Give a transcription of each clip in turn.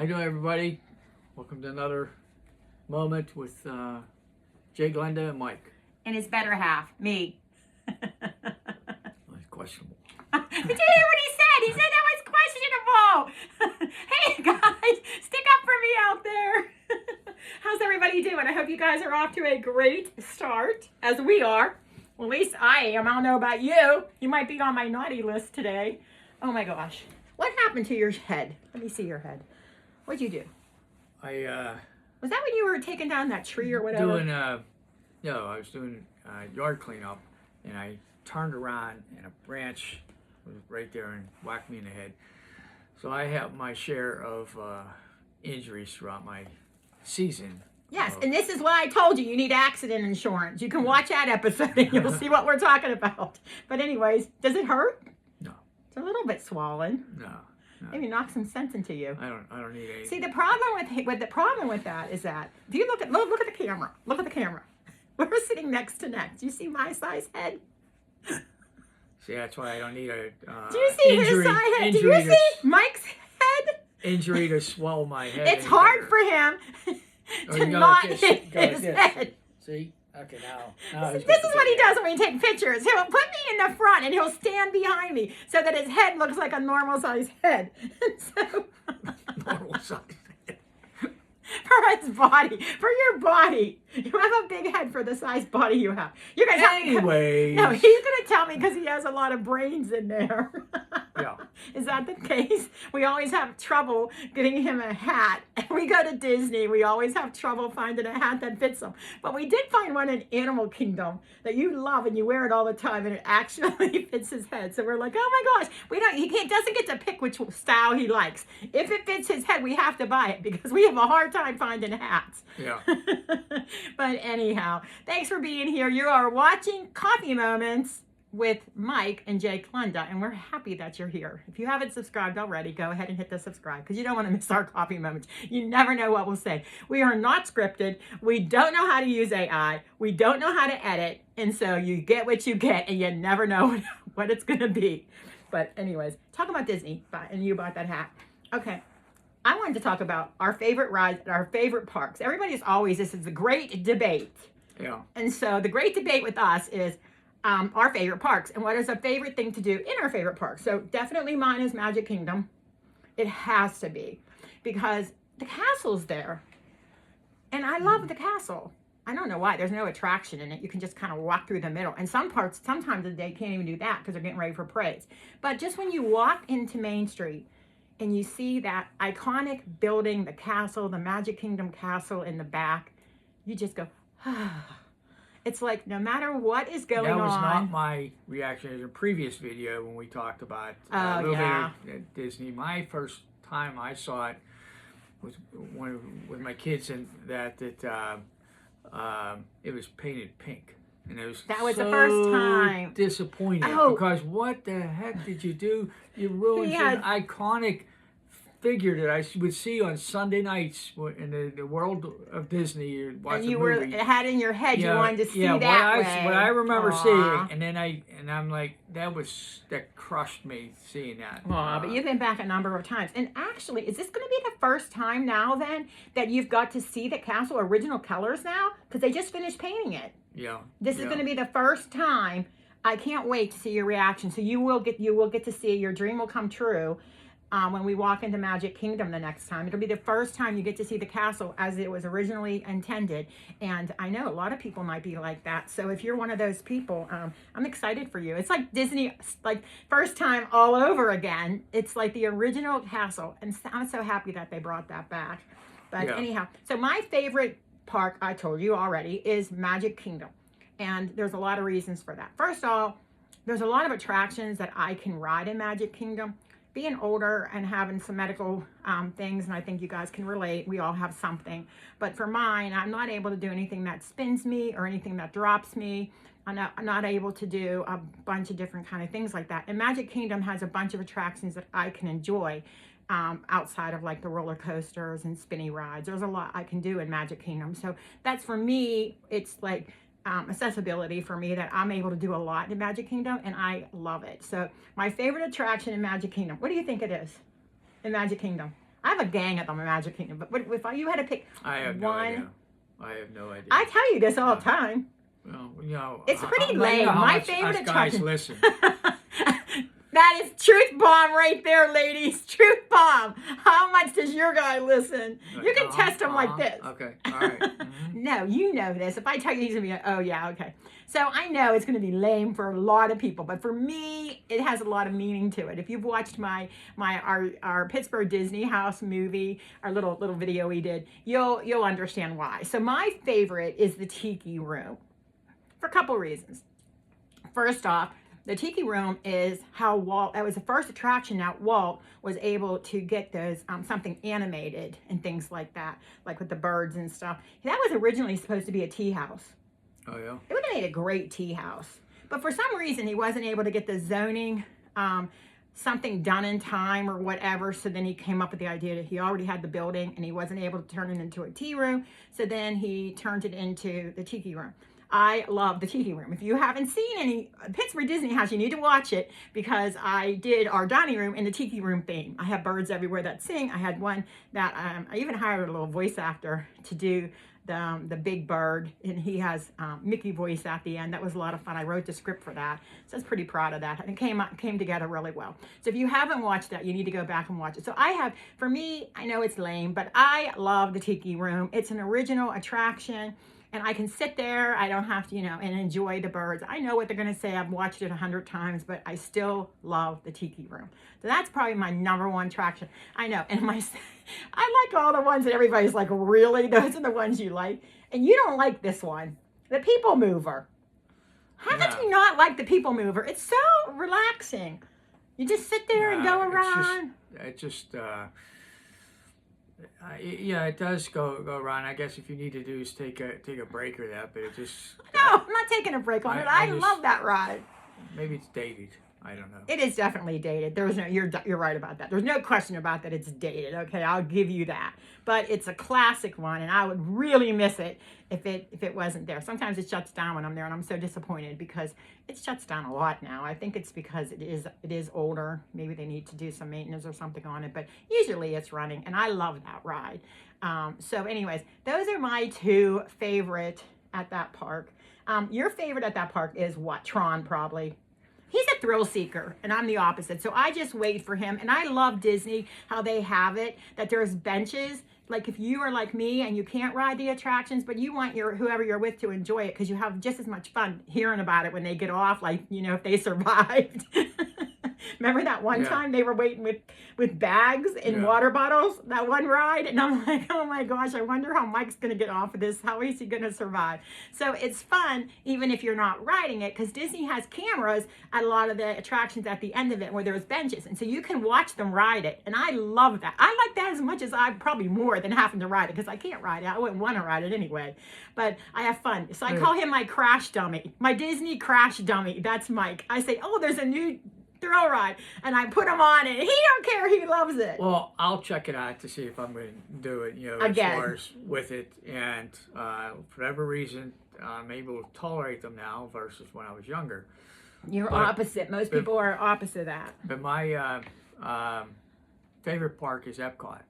How you doing, everybody? Welcome to another moment with Jayeglenda and Mike. And his better half, me. That's questionable. Did you hear what he said? He said that was questionable. Hey guys, stick up for me out there. How's everybody doing? I hope you guys are off to a great start, as we are. Well, at least I am. I don't know about you. You might be on my naughty list today. Oh my gosh. What happened to your head? Let me see your head. What'd you do? Was that when you were taking down that tree or whatever? I was doing yard cleanup, and I turned around, and a branch was right there and whacked me in the head. So I have my share of injuries throughout my season. Yes, and this is why I told you need accident insurance. You can watch that episode and you'll see what we're talking about. But anyways, does it hurt? No. It's a little bit swollen. No. Maybe knock some sense into you. I don't need anything. See, the problem with that is that if you look at the camera. Look at the camera. We're sitting next to next. Do you see my size head? See, that's why I don't need a do you see his size head? Do you see Mike's head? Injury to swell my head. It's hard for him to not hit his head. See? Okay, now this is what he does when we take pictures. He'll put me in the front and he'll stand behind me so that his head looks like a normal size head. So normal size head. For his body, for your body. You have a big head for the size body you have. You're gonna Anyways. No, he's gonna tell me because he has a lot of brains in there. Yeah. Is that the case? We always have trouble getting him a hat. We go to Disney. We always have trouble finding a hat that fits him. But we did find one in Animal Kingdom that you love and you wear it all the time and it actually fits his head. So we're like, oh my gosh, doesn't get to pick which style he likes. If it fits his head, we have to buy it because we have a hard time finding hats. Yeah. But anyhow, thanks for being here. You are watching Coffee Moments with Mike and Jayeglenda, and we're happy that you're here. If you haven't subscribed already, go ahead and hit the subscribe because you don't want to miss our coffee moments. You never know what we'll say. We are not scripted. We don't know how to use AI. We don't know how to edit, and so you get what you get, and you never know what it's going to be. But anyways, talk about Disney, and you bought that hat. Okay. I wanted to talk about our favorite rides, our favorite parks. This is a great debate. Yeah. And so the great debate with us is our favorite parks and what is a favorite thing to do in our favorite parks. So definitely mine is Magic Kingdom. It has to be because the castle's there. And I love the castle. I don't know why. There's no attraction in it. You can just kind of walk through the middle. And sometimes they can't even do that because they're getting ready for parades. But just when you walk into Main Street, and you see that iconic building, the castle, the Magic Kingdom castle in the back, you just go, ah. It's like no matter what is going on. That was not my reaction in a previous video when we talked about a little bit of Disney. My first time I saw it was with my kids, and it was painted pink. And that was the first time. Disappointing because what the heck did you do? You ruined an iconic figure that I would see on Sunday nights in the world of Disney. You watch and you movie. Had in your head you wanted to see that way. What I remember seeing, and then I'm like, that crushed me seeing that. But you've been back a number of times, and actually, is this going to be the first time now then that you've got to see the castle original colors now? Because they just finished painting it. Yeah. This is going to be the first time. I can't wait to see your reaction. So you will get to see, your dream will come true when we walk into Magic Kingdom the next time. It'll be the first time you get to see the castle as it was originally intended. And I know a lot of people might be like that. So if you're one of those people, I'm excited for you. It's like Disney, like first time all over again. It's like the original castle. And I'm so happy that they brought that back. But anyhow, so my favorite park, I told you already, is Magic Kingdom. And there's a lot of reasons for that. First of all, there's a lot of attractions that I can ride in Magic Kingdom. Being older and having some medical things, and I think you guys can relate, we all have something. But for mine, I'm not able to do anything that spins me or anything that drops me. I'm not able to do a bunch of different kind of things like that. And Magic Kingdom has a bunch of attractions that I can enjoy outside of like the roller coasters and spinny rides. There's a lot I can do in Magic Kingdom. So that's, for me, it's like accessibility for me, that I'm able to do a lot in Magic Kingdom, and I love it. So my favorite attraction in Magic Kingdom, what do you think it is in Magic Kingdom? I have have a gang at the Magic Kingdom, but if you had to pick I have one, no idea. I have no idea. I tell you this all the time. Well, you know, It's pretty lame. You know how My much favorite us guys attraction. listen. That is truth bomb right there, ladies. Truth bomb. How much does your guy listen? You can test him like this. Okay, all right. Mm-hmm. No, you know this. If I tell you, he's going to be like, oh, yeah, okay. So I know it's going to be lame for a lot of people, but for me, it has a lot of meaning to it. If you've watched our Pittsburgh Disney House movie, our little video we did, you'll understand why. So my favorite is the Tiki Room for a couple reasons. First off, the Tiki Room is how Walt, that was the first attraction that Walt was able to get those, something animated and things like that, like with the birds and stuff. That was originally supposed to be a tea house. Oh, yeah? It would have made a great tea house. But for some reason, he wasn't able to get the zoning, something done in time or whatever. So then he came up with the idea that he already had the building and he wasn't able to turn it into a tea room. So then he turned it into the Tiki Room. I love the Tiki Room. If you haven't seen any Pittsburgh Disney House, you need to watch it because I did our dining room in the Tiki Room theme. I have birds everywhere that sing. I had one that I even hired a little voice actor to do the big bird, and he has Mickey voice at the end. That was a lot of fun. I wrote the script for that, so I was pretty proud of that. And it came together really well. So if you haven't watched that, you need to go back and watch it. So for me, I know it's lame, but I love the Tiki Room. It's an original attraction. And I can sit there, I don't have to, and enjoy the birds. I know what they're gonna say, I've watched it 100 times, but I still love the Tiki Room. So that's probably my #1 attraction. I know, and I like all the ones that everybody's like, really? Those are the ones you like? And you don't like this one, the People Mover. How could you not like the People Mover? It's so relaxing. You just sit there and go around. Yeah, it does go around. I guess if you need to do is take a break or that, but it just. No, I'm not taking a break on it. I love that ride. Maybe it's dated. I don't know. It is definitely dated. You're right about that. There's no question about that. It's dated. Okay, I'll give you that. But it's a classic one, and I would really miss it if it wasn't there. Sometimes it shuts down when I'm there, and I'm so disappointed because it shuts down a lot now. I think it's because it is older. Maybe they need to do some maintenance or something on it, but usually it's running, and I love that ride. So anyways, those are my 2 favorite at that park. Your favorite at that park is what? Tron, probably. He's a thrill seeker, and I'm the opposite. So I just wait for him. And I love Disney, how they have it, that there's benches. Like if you are like me and you can't ride the attractions, but you want whoever you're with to enjoy it because you have just as much fun hearing about it when they get off, like, if they survived. Remember that one time they were waiting with bags and water bottles, that one ride? And I'm like, oh my gosh, I wonder how Mike's going to get off of this. How is he going to survive? So it's fun, even if you're not riding it, because Disney has cameras at a lot of the attractions at the end of it where there's benches. And so you can watch them ride it. And I love that. I like that as much as probably more than having to ride it, because I can't ride it. I wouldn't want to ride it anyway. But I have fun. So I call him my crash dummy, my Disney crash dummy. That's Mike. I say, oh, there's a new thrill ride, and I put him on it. He don't care. He loves it. Well, I'll check it out to see if I'm going to do it, as far as with it. And for whatever reason, I'm able to tolerate them now versus when I was younger. You're opposite. Most people are opposite of that. But my favorite park is Epcot.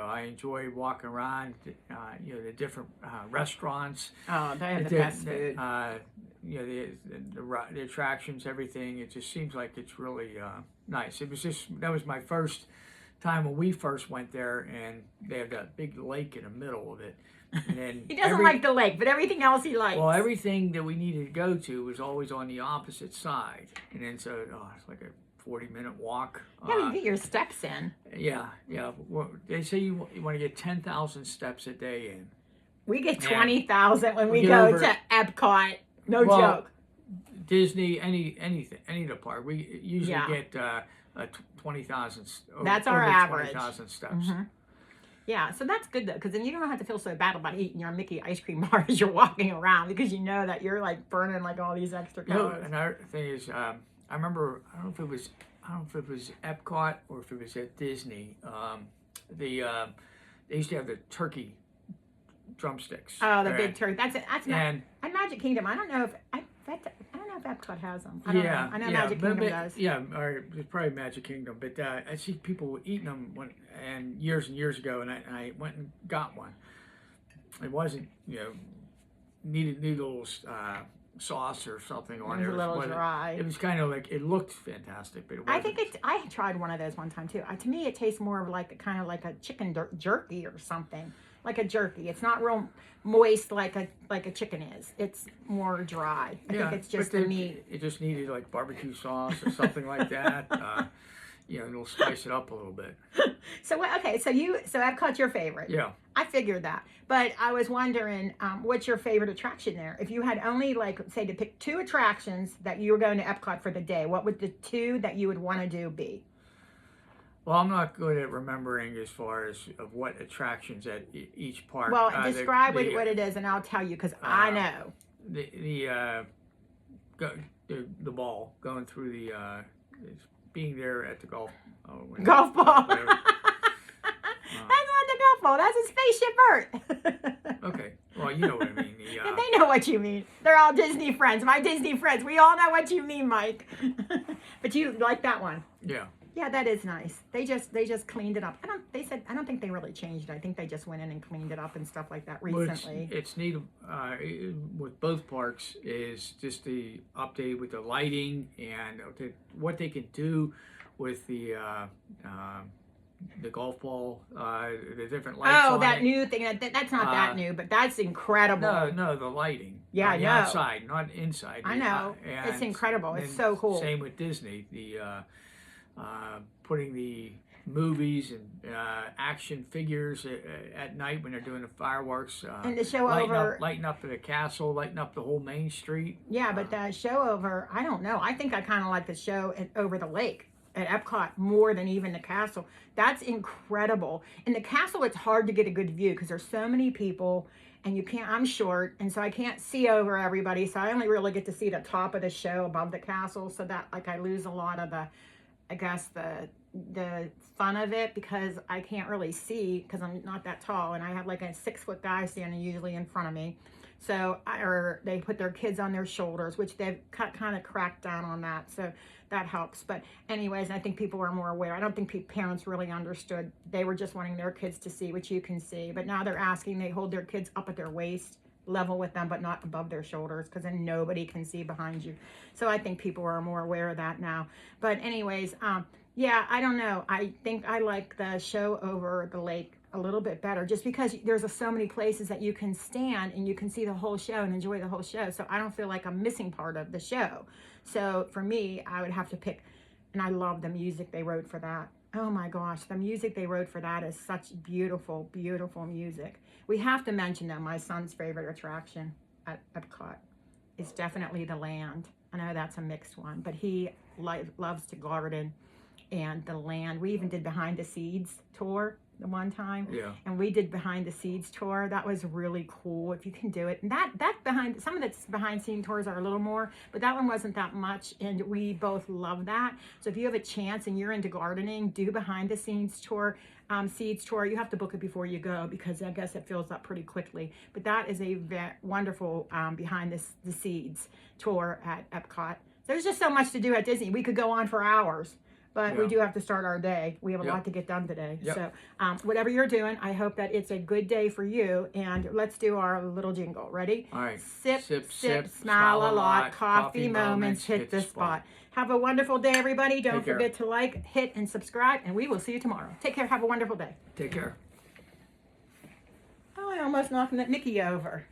I enjoy walking around, the different restaurants. Oh, they have the best food. The attractions, everything. It just seems like it's really nice. That was my first time when we first went there, and they have that big lake in the middle of it. And then he doesn't like the lake, but everything else he likes. Well, everything that we needed to go to was always on the opposite side, and then so it's like a 40-minute walk. Yeah, you get your steps in. Yeah. Well, they say you want to get 10,000 steps a day in. We get 20,000 when we go to Epcot. No joke. Disney, any of the park, we usually get 20,000. That's our average. 20,000 steps. Mm-hmm. Yeah, so that's good though, because then you don't have to feel so bad about eating your Mickey ice cream bar as you're walking around, because you know that you're like burning like all these extra calories. Another thing is, I remember, I don't know if it was Epcot or if it was at Disney. They used to have the turkey drumsticks. Oh, the big turkey. That's it. At Magic Kingdom. I don't know know if Epcot has them. I don't know. I know Magic Kingdom does. Yeah, or it's probably Magic Kingdom. But I see people eating them and years ago, and I went and got one. It wasn't, needed a little sauce or something on it. It was a little dry. It was kind of like, it looked fantastic, but it wasn't. I tried one of those one time too. To me, it tastes more of like kind of like a chicken jerky or something, like a jerky. It's not real moist like a chicken is. It's more dry. I think it's just the meat. It just needed like barbecue sauce or something like that. It'll spice it up a little bit. So Epcot's your favorite. Yeah. I figured that. But I was wondering, what's your favorite attraction there? If you had only, say, to pick 2 attractions that you were going to Epcot for the day, what would the 2 that you would want to do be? Well, I'm not good at remembering as far as of what attractions at each park. Well, describe what it is, and I'll tell you, because I know. The ball, going through being there at the golf ball. That's not the golf ball. That's a spaceship Earth. Okay. Well, you know what I mean. They know what you mean. They're all Disney friends. My Disney friends. We all know what you mean, Mike. But you like that one. Yeah. Yeah, that is nice. They just cleaned it up. I don't think they really changed it. I think they just went in and cleaned it up and stuff like that recently. It's neat with both parks is just the update with the lighting and what they can do with the golf ball, the different lights. Oh, that new thing. That's not that new, but that's incredible. No, the lighting. Yeah, I know. Outside, not inside. I know. It's incredible. It's so cool. Same with Disney. Putting the movies and action figures at night when they're doing the fireworks. And the show lighting up the castle, lighting up the whole main street. Yeah, but the show over, I don't know. I think I kind of like the show over the lake at Epcot more than even the castle. That's incredible. In the castle, it's hard to get a good view because there's so many people, and I'm short, and so I can't see over everybody. So I only really get to see the top of the show above the castle. So that I lose a lot of the fun of it because I can't really see because I'm not that tall, and I have like a 6-foot guy standing usually in front of me. So they put their kids on their shoulders, which they've kind of cracked down on that. So that helps. But anyways, I think people are more aware. I don't think parents really understood. They were just wanting their kids to see what you can see. But now they're asking, they hold their kids up at their waist level with them, but not above their shoulders, because then nobody can see behind you. So I think people are more aware of that now. But anyways, yeah, I don't know. I think I like the show over the lake a little bit better, just because there's so many places that you can stand and you can see the whole show and enjoy the whole show. So I don't feel like I'm missing part of the show. So for me, I would have to pick, and I love the music they wrote for that. Oh my gosh, the music they wrote for that is such beautiful, beautiful music. We have to mention that my son's favorite attraction at Epcot is definitely the land. I know that's a mixed one, but he loves to garden, and the land. We even did behind the seeds tour the one time. Yeah. And we did behind the seeds tour. That was really cool if you can do it. And some of the behind scene tours are a little more, but that one wasn't that much, and we both love that. So if you have a chance and you're into gardening, do behind the scenes tour, seeds tour. You have to book it before you go because I guess it fills up pretty quickly. But that is a wonderful behind the seeds tour at Epcot. There's just so much to do at Disney. We could go on for hours. But we do have to start our day. We have a lot to get done today. Yep. So whatever you're doing, I hope that it's a good day for you. And let's do our little jingle. Ready? All right. Sip, smile a lot. Coffee moments hit the spot. Have a wonderful day, everybody. Don't forget to like, hit, and subscribe. And we will see you tomorrow. Take care. Have a wonderful day. Take care. Oh, I almost knocked Mickey over.